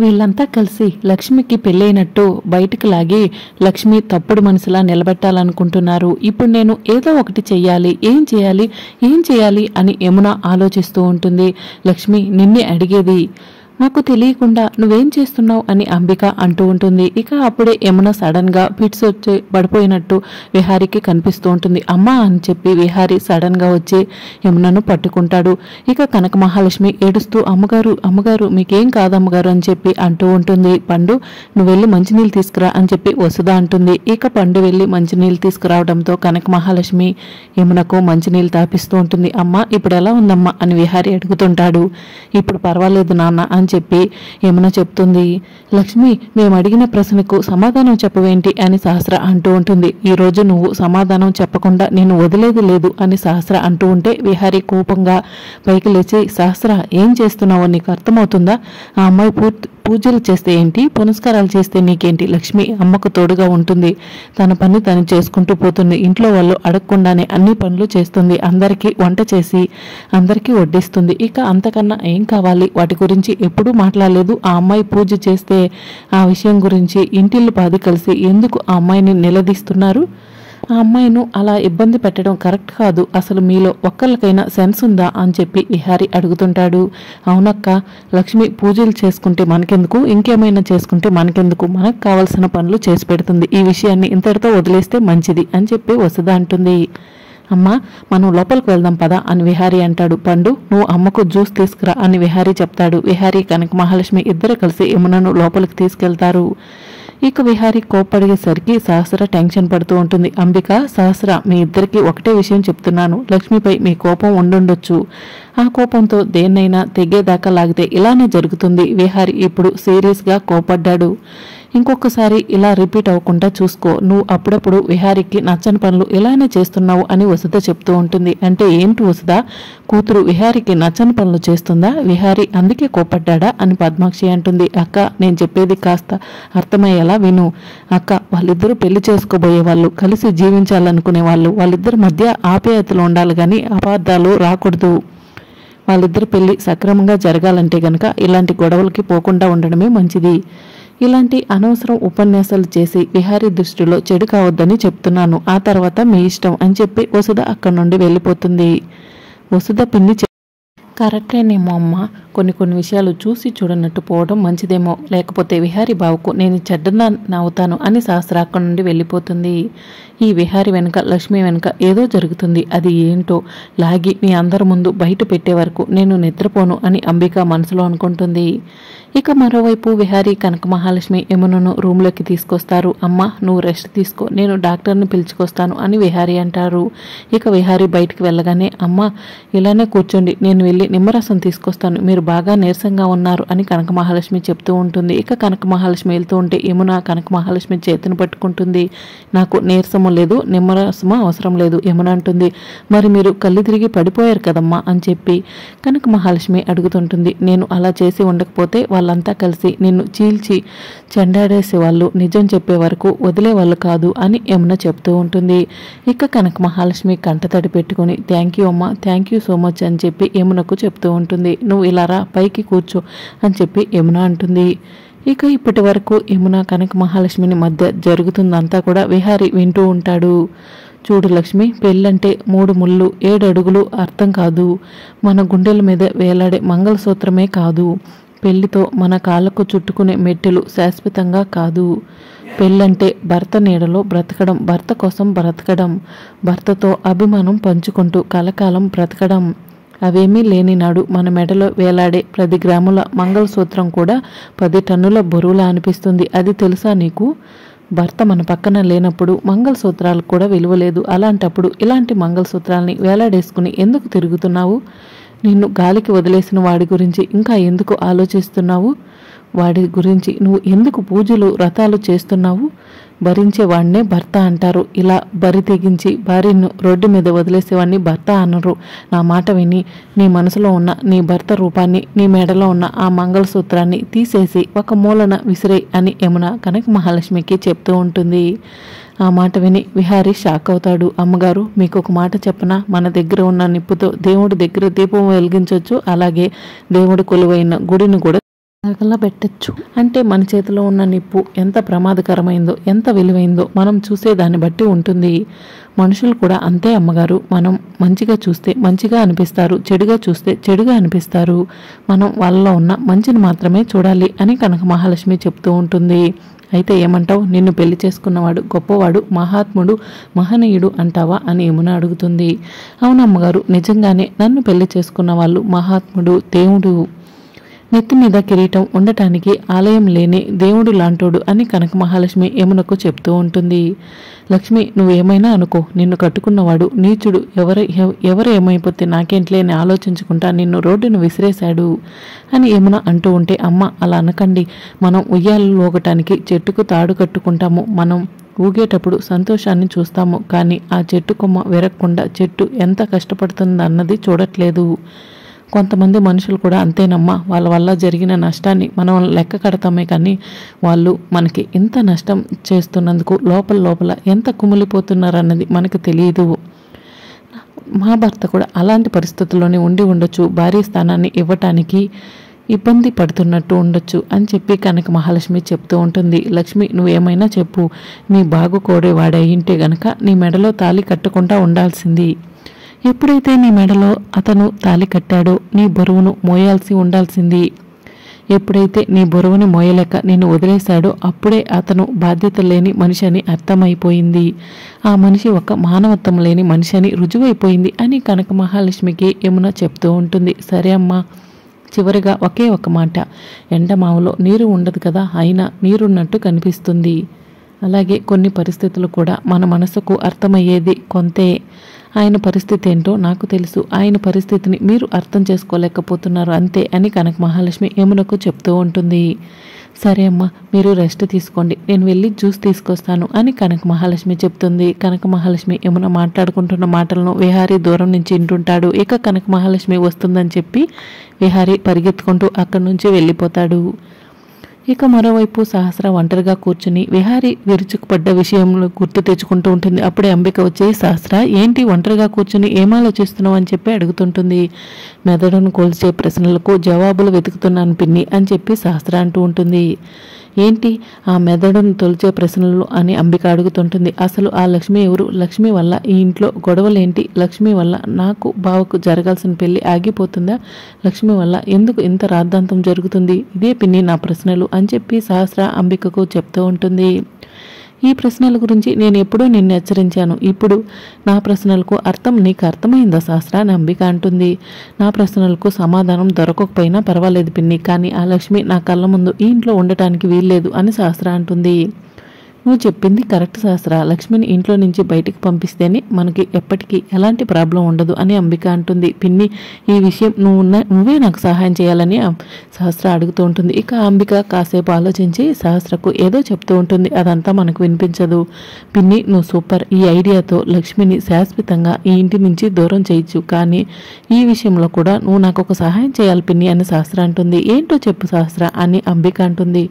వీళ్ళంతా కలిసి లక్ష్మికి పెళ్ళైనట్టు బయటికి లాగి లక్ష్మి తప్పుడు మనసులా నిలబెట్టాలనుకుంటున్నారు. ఇప్పుడు నేను ఏదో ఒకటి చెయ్యాలి, ఏం చేయాలి అని యమున ఆలోచిస్తూ ఉంటుంది. లక్ష్మి నిన్నే అడిగేది, నాకు తెలియకుండా నువ్వేం చేస్తున్నావు అని అంబిక అంటూ ఉంటుంది. ఇక అప్పుడే యమున సడన్ గా ఫిట్స్ వచ్చి పడిపోయినట్టు విహారికి కనిపిస్తూ ఉంటుంది. అమ్మా అని చెప్పి విహారి సడన్ గా వచ్చి యమునను పట్టుకుంటాడు. ఇక కనక మహాలక్ష్మి ఏడుస్తూ అమ్మగారు మీకేం కాదమ్మగారు అని చెప్పి అంటూ ఉంటుంది. పండు నువ్వు వెళ్ళి మంచినీళ్ళు తీసుకురా అని చెప్పి వసుధ అంటుంది. ఇక పండు వెళ్ళి మంచినీళ్ళు తీసుకురావడంతో కనక మహాలక్ష్మి యమునకు మంచినీళ్ళు తాపిస్తూ ఉంటుంది. అమ్మ ఇప్పుడు ఎలా ఉందమ్మా అని విహారి అడుగుతుంటాడు. ఇప్పుడు పర్వాలేదు నాన్న అని చెప్పి యమున చెప్తుంది. లక్ష్మి మేము అడిగిన ప్రశ్నకు సమాధానం చెప్పవేంటి అని సహస్ర అంటూ ఉంటుంది. ఈ రోజు నువ్వు సమాధానం చెప్పకుండా నేను వదిలేది లేదు అని సహస్ర అంటూ ఉంటే విహారి కోపంగా పైకి లేచి, సహస్ర ఏం చేస్తున్నావో నీకు అర్థమవుతుందా? ఆ అమ్మాయి పూజలు చేస్తే ఏంటి, పునస్కారాలు చేస్తే నీకేంటి? లక్ష్మి అమ్మకు తోడుగా ఉంటుంది, తన పని తను చేసుకుంటూ పోతుంది. ఇంట్లో వాళ్ళు అడగకుండానే అన్ని పనులు చేస్తుంది. అందరికీ వంట చేసి అందరికీ వడ్డిస్తుంది. ఇక అంతకన్నా ఏం కావాలి? వాటి గురించి ఎప్పుడూ మాట్లాడలేదు. ఆ అమ్మాయి పూజ చేస్తే ఆ విషయం గురించి ఇంటిల్లు పాది కలిసి ఎందుకు ఆ అమ్మాయిని నిలదీస్తున్నారు? ఆ అమ్మాయిను అలా ఇబ్బంది పెట్టడం కరెక్ట్ కాదు. అసలు మీలో ఒక్కరికైనా సెన్స్ ఉందా అని చెప్పి విహారి అడుగుతుంటాడు. అవునక్క, లక్ష్మి పూజలు చేసుకుంటే మనకెందుకు, ఇంకేమైనా చేసుకుంటే మనకెందుకు, మనకు కావాల్సిన పనులు చేసి పెడుతుంది. ఈ విషయాన్ని ఇంతటితో వదిలేస్తే మంచిది అని చెప్పి వసుధ అంటుంది. అమ్మా మనం లోపలికి వెళ్దాం పదా అని విహారీ అంటాడు. పండు నువ్వు అమ్మకు జ్యూస్ తీసుకురా అని విహారీ చెప్తాడు. విహారీ కనక మహాలక్ష్మి ఇద్దరు కలిసి యమునను లోపలికి తీసుకెళ్తారు. ఇక విహారీ కోప్పడిగేసరికి సహస్ర టెన్షన్ పడుతూ ఉంటుంది. అంబిక, సహస్ర మీ ఇద్దరికి ఒకటే విషయం చెప్తున్నాను. లక్ష్మిపై మీ కోపం ఉండుండొచ్చు. ఆ కోపంతో దేన్నైనా తెగేదాకా లాగితే ఇలానే జరుగుతుంది. విహారీ ఇప్పుడు సీరియస్గా కోపడ్డాడు. ఇంకొకసారి ఇలా రిపీట్ అవ్వకుండా చూసుకో. నువ్వు అప్పుడప్పుడు విహారీకి నచ్చని పనులు ఇలానే చేస్తున్నావు అని వసుధ చెప్తూ ఉంటుంది. అంటే ఏంటి వసుధ, కూతురు విహారీకి నచ్చని పనులు చేస్తుందా? విహారీ అందుకే కోపడ్డా అని పద్మాక్షి అంటుంది. అక్క నేను చెప్పేది కాస్త అర్థమయ్యేలా విను. అక్క వాళ్ళిద్దరూ పెళ్లి చేసుకోబోయే వాళ్ళు, కలిసి జీవించాలనుకునే వాళ్ళు. వాళ్ళిద్దరి మధ్య ఆప్యాయతలు ఉండాలి కానీ అపార్థాలు రాకూడదు. వాళ్ళిద్దరు పెళ్లి సక్రమంగా జరగాలంటే గనక ఇలాంటి గొడవలకి పోకుండా ఉండడమే మంచిది. ఇలాంటి అనవసరం ఉపన్యాసాలు చేసి విహారీ దృష్టిలో చెడు కావద్దని చెప్తున్నాను. ఆ తర్వాత మీ ఇష్టం అని చెప్పి వసుధ అక్కడి నుండి వెళ్ళిపోతుంది. వసుధ పిన్ని కరెక్టేనేమో అమ్మ, కొన్ని విషయాలు చూసి చూడనట్టు పోవడం మంచిదేమో, లేకపోతే విహారీ బావుకు నేను చెడ్డదాన్ని అవుతాను అని సహస్ర అక్కడి నుండి వెళ్ళిపోతుంది. ఈ విహారీ వెనుక లక్ష్మి వెనుక ఏదో జరుగుతుంది. అది ఏంటో లాగి మీ అందరి ముందు బయట పెట్టే వరకు నేను నిద్రపోను అని అంబిక మనసులో అనుకుంటుంది. ఇక మరోవైపు విహారీ కనక మహాలక్ష్మి యమునను రూమ్లోకి తీసుకొస్తారు. అమ్మ నువ్వు రెస్ట్ తీసుకో, నేను డాక్టర్ని పిలుచుకొస్తాను అని విహారీ అంటారు. ఇక విహారీ బయటికి వెళ్ళగానే అమ్మ ఇలానే కూర్చోండి, నేను వెళ్ళి నిమ్మరసం తీసుకొస్తాను, మీరు బాగా నీరసంగా ఉన్నారు అని కనక మహాలక్ష్మి చెప్తూ ఉంటుంది. ఇక కనక మహాలక్ష్మి వెళ్తూ ఉంటే యమున కనక మహాలక్ష్మి చేతిని పట్టుకుంటుంది. నాకు నీరసము లేదు, నిమ్మరసము అవసరం లేదు యమున అంటుంది. మరి మీరు కళ్ళు తిరిగి పడిపోయారు కదమ్మా అని చెప్పి కనక మహాలక్ష్మి అడుగుతుంటుంది. నేను అలా చేసి ఉండకపోతే వాళ్ళంతా కలిసి నిన్ను చీల్చి చెండాడేసేవాళ్ళు, నిజం చెప్పే వరకు వదిలేవాళ్ళు కాదు అని యమున చెప్తూ ఉంటుంది. ఇక కనక మహాలక్ష్మి కంటతడి పెట్టుకుని థ్యాంక్ యూ అమ్మ, థ్యాంక్ యూ సో మచ్ అని చెప్పి యమునకు చెప్తూ ఉంటుంది. నువ్వు ఇలా రా పైకి కూర్చో అని చెప్పి యమున అంటుంది. ఇక ఇప్పటి వరకు యమున కనక మహాలక్ష్మిని మధ్య జరుగుతుందంతా కూడా విహారీ వింటూ ఉంటాడు. చూడు లక్ష్మి, పెళ్ళంటే 3 ముళ్ళు 7 అడుగులు అర్థం కాదు. మన గుండెల మీద వేలాడే మంగళసూత్రమే కాదు. పెళ్లితో మన కాళ్ళకు చుట్టుకునే మెట్టెలు శాశ్వతంగా కాదు. పెళ్ళంటే భర్త నీడలో బ్రతకడం, భర్త కోసం బ్రతకడం, భర్తతో అభిమానం పంచుకుంటూ కలకాలం బ్రతకడం. అవేమీ లేని నాడు మన మెడలో వేలాడే 10 గ్రాముల మంగళసూత్రం కూడా 10 టన్నుల బరువులా అనిపిస్తుంది. అది తెలుసా నీకు? భర్త మన పక్కన లేనప్పుడు మంగళసూత్రాలకు కూడా విలువ లేదు. అలాంటప్పుడు ఇలాంటి మంగళసూత్రాల్ని వేలాడేసుకుని ఎందుకు తిరుగుతున్నావు? నిన్ను గాలికి వదిలేసిన వాడి గురించి ఇంకా ఎందుకు ఆలోచిస్తున్నావు? వాడి గురించి నువ్వు ఎందుకు పూజలు వ్రతాలు చేస్తున్నావు? భరించేవాడినే భర్త అంటారు. ఇలా బరి తెగించి భార్యను రోడ్డు మీద వదిలేసేవాడిని భర్త అనరు. నా మాట విని నీ మనసులో ఉన్న నీ భర్త రూపాన్ని, నీ మెడలో ఉన్న ఆ మంగళసూత్రాన్ని తీసేసి ఒక మూలన విసిరే అని యమున కనక మహాలక్ష్మికి చెప్తూ ఉంటుంది. ఆ మాట విని విహారీ షాక్ అవుతాడు. అమ్మగారు మీకు ఒక మాట చెప్పనా? మన దగ్గర ఉన్న నిప్పుతో దేవుడి దగ్గర దీపం వెలిగించవచ్చు, అలాగే దేవుడి కొలువైన గుడిని కూడా తగలబెట్టచ్చు. అంటే మన చేతిలో ఉన్న నిప్పు ఎంత ప్రమాదకరమైందో, ఎంత విలువైందో మనం చూసే దాన్ని బట్టి ఉంటుంది. మనుషులు కూడా అంతే అమ్మగారు. మనం మంచిగా చూస్తే మంచిగా అనిపిస్తారు, చెడుగా చూస్తే చెడుగా అనిపిస్తారు. మనం వాళ్ళలో ఉన్న మంచిని మాత్రమే చూడాలి అని కనక మహాలక్ష్మి చెప్తూ ఉంటుంది. అయితే ఏమంటావు? నిన్ను పెళ్లి చేసుకున్నవాడు గొప్పవాడు, మహాత్ముడు, మహనీయుడు అంటావా అని యమున అడుగుతుంది. అవునమ్మగారు, నిజంగానే నన్ను పెళ్లి చేసుకున్న వాళ్ళు మహాత్ముడు, దేవుడు, నెత్తి మీద కిరీటం ఉండటానికి ఆలయం లేని దేవుడు లాంటోడు అని కనక మహాలక్ష్మి యమునకు చెప్తూ ఉంటుంది. లక్ష్మి, నువ్వేమైనా అనుకో, నిన్ను కట్టుకున్నవాడు నీచుడు, ఎవరు ఏమైపోతే నాకేంట్లే అని ఆలోచించుకుంటా నిన్ను రోడ్డును విసిరేశాడు అని యమున అంటూ ఉంటే, అమ్మ అలా అనకండి. మనం ఉయ్యాలు ఊగటానికి చెట్టుకు తాడు కట్టుకుంటాము. మనం ఊగేటప్పుడు సంతోషాన్ని చూస్తాము, కానీ ఆ చెట్టు కొమ్మ విరగకుండా చెట్టు ఎంత కష్టపడుతుందన్నది చూడట్లేదు. కొంతమంది మనుషులు కూడా అంతేనమ్మా. వాళ్ళ వల్ల జరిగిన నష్టాన్ని మనం లెక్క కడతామే, కానీ వాళ్ళు మనకి ఇంత నష్టం చేస్తున్నందుకు లోపల ఎంత కుమిలిపోతున్నారన్నది మనకు తెలియదు. మా భర్త కూడా అలాంటి పరిస్థితుల్లోనే ఉండి ఉండొచ్చు, భారీ స్థానాన్ని ఇవ్వటానికి ఇబ్బంది పడుతున్నట్టు ఉండొచ్చు అని చెప్పి కనక మహాలక్ష్మి చెప్తూ ఉంటుంది. లక్ష్మి, నువ్వేమైనా చెప్పు, నీ బాగు కోడేవాడే అయింటే గనక నీ మెడలో తాళి కట్టకుండా ఉండాల్సింది. ఎప్పుడైతే నీ మెడలో అతను తాళి కట్టాడో నీ బరువును మోయాల్సి ఉండాల్సింది. ఎప్పుడైతే నీ బరువుని మోయలేక నిన్ను వదిలేశాడో అప్పుడే అతను బాధ్యత లేని మనిషి అని అర్థమైపోయింది. ఆ మనిషి ఒక మానవత్వం లేని మనిషి అని రుజువైపోయింది అని కనక మహాలక్ష్మికి యమున చెప్తూ ఉంటుంది. సరే అమ్మా, చివరిగా ఒకే ఒక మాట, ఎండమావులో నీరు ఉండదు కదా, అయినా నీరున్నట్టు కనిపిస్తుంది. అలాగే కొన్ని పరిస్థితులు కూడా మన మనసుకు అర్థమయ్యేది కొంతే. ఆయన పరిస్థితి ఏంటో నాకు తెలుసు, ఆయన పరిస్థితిని మీరు అర్థం చేసుకోలేకపోతున్నారు అంతే అని కనక మహాలక్ష్మి యమునకు చెప్తూ ఉంటుంది. సరే అమ్మా, మీరు రెస్ట్ తీసుకోండి, నేను వెళ్ళి జ్యూస్ తీసుకొస్తాను అని కనక మహాలక్ష్మి చెప్తుంది. కనక మహాలక్ష్మి యమున మాట్లాడుకుంటున్న మాటలను విహారీ దూరం నుంచి వింటుంటాడు. ఇక కనక మహాలక్ష్మి వస్తుందని చెప్పి విహారీ పరిగెత్తుకుంటూ అక్కడి నుంచి వెళ్ళిపోతాడు. ఇక మరోవైపు సహస్ర ఒంటరిగా కూర్చుని విహారీ విరుచుకుపడ్డ విషయంలో గుర్తు తెచ్చుకుంటూ ఉంటుంది. అప్పుడే అంబిక వచ్చి, సహస్ర ఏంటి ఒంటరిగా కూర్చుని ఏం ఆలోచిస్తున్నావు అని చెప్పి అడుగుతుంటుంది. మెదడును కొలిచే ప్రశ్నలకు జవాబులు వెతుకుతున్నాను పిన్ని అని చెప్పి సహస్ర అంటూ ఉంటుంది. ఏంటి ఆ మెదడును తొలిచే ప్రశ్నలు అని అంబిక అడుగుతుంటుంది. అసలు ఆ లక్ష్మి ఎవరు? లక్ష్మి వల్ల ఈ ఇంట్లో గొడవలేంటి? లక్ష్మి వల్ల నాకు బావకు జరగాల్సిన పెళ్లి ఆగిపోతుందా? లక్ష్మి వల్ల ఎందుకు ఇంత రాద్ధాంతం జరుగుతుంది? ఇదే పిన్ని నా ప్రశ్నలు అని చెప్పి సహస్ర అంబికకు చెప్తూ ఉంటుంది. ఈ ప్రశ్నల గురించి నేను ఎప్పుడూ నిన్ను హెచ్చరించాను. ఇప్పుడు నా ప్రశ్నలకు అర్థం నీకు అర్థమైందా సహస్ర అని అంబిక అంటుంది. నా ప్రశ్నలకు సమాధానం దొరకకపోయినా పర్వాలేదు పిన్ని, కానీ ఆ లక్ష్మి నా కళ్ళ ముందు ఈ ఇంట్లో ఉండటానికి వీల్లేదు అని సహస్ర అంటుంది. నువ్వు చెప్పింది కరెక్ట్ సహస్ర, లక్ష్మిని ఇంట్లో నుంచి బయటికి పంపిస్తేనే మనకి ఎప్పటికీ ఎలాంటి ప్రాబ్లం ఉండదు అని అంబిక అంటుంది. పిన్ని, ఈ విషయం నువ్వే నాకు సహాయం చేయాలని సహస్ర అడుగుతూ ఉంటుంది. ఇక అంబిక కాసేపు ఆలోచించి సహస్రకు ఏదో చెప్తూ ఉంటుంది. అదంతా మనకు వినిపించదు. పిన్ని, నువ్వు సూపర్, ఈ ఐడియాతో లక్ష్మిని శాశ్వతంగా ఈ ఇంటి నుంచి దూరం చేయొచ్చు, కానీ ఈ విషయంలో కూడా నువ్వు నాకు ఒక సహాయం చేయాలి పిన్ని అని సహస్ర అంటుంది. ఏంటో చెప్పు సహస్ర అని అంబిక అంటుంది.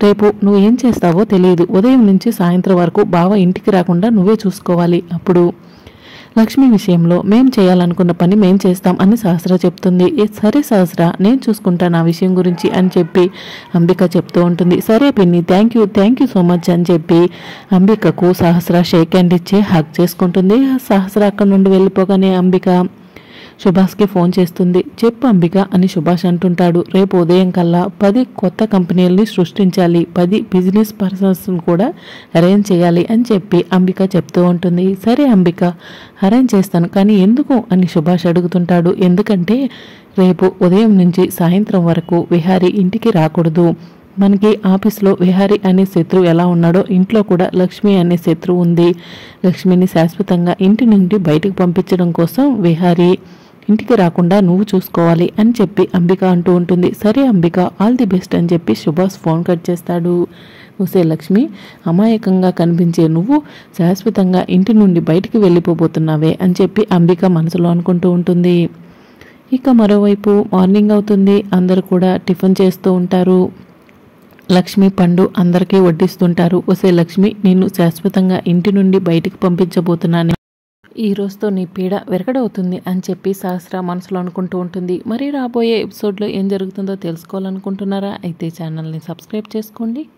రేపు నువ్వు ఏం చేస్తావో తెలియదు, ఉదయం నుంచి సాయంత్రం వరకు బావ ఇంటికి రాకుండా నువ్వే చూసుకోవాలి. అప్పుడు లక్ష్మి విషయంలో మేం చేయాలనుకున్న పని మేం చేస్తాం అని సహస్ర చెప్తుంది. సరే సహస్ర, నేను చూసుకుంటాను ఆ విషయం గురించి అని చెప్పి అంబిక చెప్తూ ఉంటుంది. సరే పిన్ని, థ్యాంక్ యూ సో మచ్ అని చెప్పి అంబికకు సహస్ర షేక్ హ్యాండ్ ఇచ్చి హగ్ చేసుకుంటుంది. సహస్ర అక్కడి నుండి వెళ్ళిపోగానే అంబిక సుభాష్కి ఫోన్ చేస్తుంది. చెప్పు అంబిక అని సుభాష్ అంటుంటాడు. రేపు ఉదయం కల్లా 10 కొత్త కంపెనీలని సృష్టించాలి, 10 బిజినెస్ పర్సన్స్ కూడా అరేంజ్ చేయాలి అని చెప్పి అంబిక చెప్తూ ఉంటుంది. సరే అంబిక, అరేంజ్ చేస్తాను, కానీ ఎందుకు అని సుభాష్ అడుగుతుంటాడు. ఎందుకంటే రేపు ఉదయం నుంచి సాయంత్రం వరకు విహారీ ఇంటికి రాకూడదు. మనకి ఆఫీస్లో విహారీ అనే శత్రువు ఎలా ఉన్నాడో ఇంట్లో కూడా లక్ష్మి అనే శత్రువు ఉంది. లక్ష్మిని శాశ్వతంగా ఇంటి నుండి బయటకు పంపించడం కోసం విహారీ ఇంటికి రాకుండా నువ్వు చూసుకోవాలి అని చెప్పి అంబిక అంటూ ఉంటుంది. సరే అంబిక, ఆల్ ది బెస్ట్ అని చెప్పి సుభాష్ ఫోన్ కట్ చేస్తాడు. ఒసే లక్ష్మి, అమాయకంగా కనిపించే నువ్వు శాశ్వతంగా ఇంటి నుండి బయటికి వెళ్ళిపోబోతున్నావే అని చెప్పి అంబిక మనసులో అనుకుంటూ ఉంటుంది. ఇక మరోవైపు మార్నింగ్ అవుతుంది. అందరూ కూడా టిఫిన్ చేస్తూ ఉంటారు. లక్ష్మి పండు అందరికీ వడ్డిస్తుంటారు. ఒసే లక్ష్మి, నిన్ను శాశ్వతంగా ఇంటి నుండి బయటికి పంపించబోతున్నాను. ఈ రోజుతో నీ పీడ విరగడవుతుంది అని చెప్పి సహస్ర మనసులో అనుకుంటూ ఉంటుంది. మరి రాబోయే ఎపిసోడ్లో ఏం జరుగుతుందో తెలుసుకోవాలనుకుంటున్నారా? అయితే ఛానల్ని సబ్స్క్రైబ్ చేసుకోండి.